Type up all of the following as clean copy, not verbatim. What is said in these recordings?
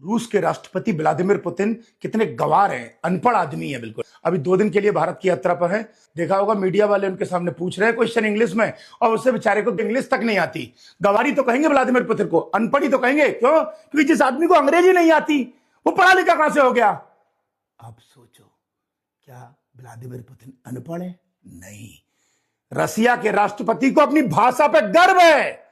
रूस के राष्ट्रपति व्लादिमीर पुतिन कितने गंवार हैं, अनपढ़ आदमी है बिल्कुल। अभी 2 दिन के लिए भारत की यात्रा पर है। देखा होगा मीडिया वाले उनके सामने पूछ रहे हैं क्वेश्चन इंग्लिश में, और उससे बेचारे को इंग्लिश तक नहीं आती। गंवारी तो कहेंगे व्लादिमीर पुतिन को, अनपढ़ी तो कहेंगे। क्यों? क्योंकि जिस आदमी को अंग्रेजी नहीं आती वो पढ़ा लिखा कहां से हो गया? अब सोचो, क्या व्लादिमीर पुतिन अनपढ़ है? नहीं। रसिया के राष्ट्रपति को अपनी भाषा पर गर्व है।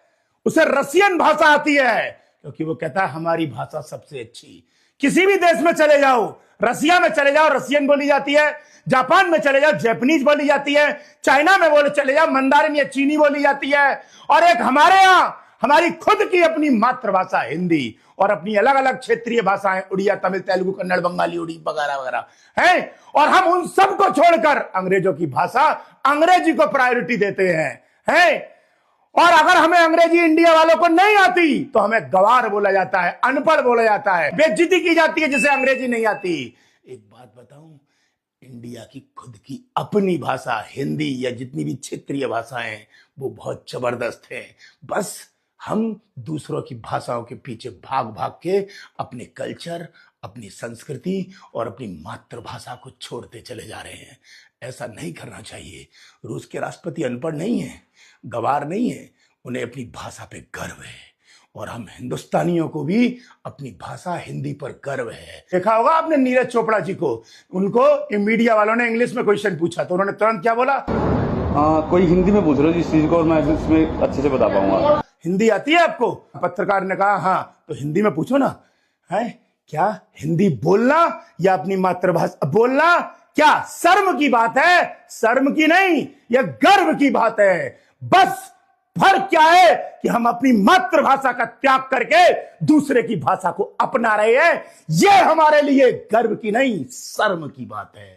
उसे रसियन भाषा आती है, क्योंकि वो कहता है हमारी भाषा सबसे अच्छी। किसी भी देश में चले जाओ, रसिया में चले जाओ रसियन बोली जाती है, जापान में चले जाओ जैपनीज बोली जाती है, चाइना में बोले चले जाओ मंदारिन या चीनी बोली जाती है, और एक हमारे यहां हमारी खुद की अपनी मातृभाषा हिंदी, और अपनी अलग अलग क्षेत्रीय भाषाएं उड़िया, तमिल, तेलुगु, कन्नड़, बंगाली, उड़ी वगैरह वगैरह है। और हम उन सबको छोड़कर अंग्रेजों की भाषा, अंग्रेजी को प्रायोरिटी देते हैं। और अगर हमें अंग्रेजी इंडिया वालों को नहीं आती तो हमें गवार बोला जाता है, अनपढ़ बोला जाता है, बेइज्जती की जाती है जिसे अंग्रेजी नहीं आती। एक बात बताऊं, इंडिया की खुद की अपनी भाषा हिंदी या जितनी भी क्षेत्रीय भाषाएं वो बहुत जबरदस्त है। बस हम दूसरों की भाषाओं के पीछे भाग भाग के अपने कल्चर, अपनी संस्कृति और अपनी मातृभाषा को छोड़ते चले जा रहे हैं। ऐसा नहीं करना चाहिए। रूस के राष्ट्रपति अनपढ़ नहीं है, गवार नहीं है, उन्हें अपनी भाषा पे गर्व है, और हम हिंदुस्तानियों को भी अपनी भाषा हिंदी पर गर्व है। देखा होगा आपने नीरज चोपड़ा जी को, उनको मीडिया वालों ने इंग्लिश में क्वेश्चन पूछा तो उन्होंने तुरंत क्या बोला? कोई हिंदी में पूछ रहे हो जिस चीज को, और मैं इसमें अच्छे से बता पाऊंगा। हिंदी आती है आपको? पत्रकार ने कहा हाँ, तो हिंदी में पूछो ना। है क्या हिंदी बोलना या अपनी मातृभाषा बोलना क्या शर्म की बात है? शर्म की नहीं, यह गर्व की बात है। बस फर्क क्या है कि हम अपनी मातृभाषा का त्याग करके दूसरे की भाषा को अपना रहे हैं। यह हमारे लिए गर्व की नहीं, शर्म की बात है।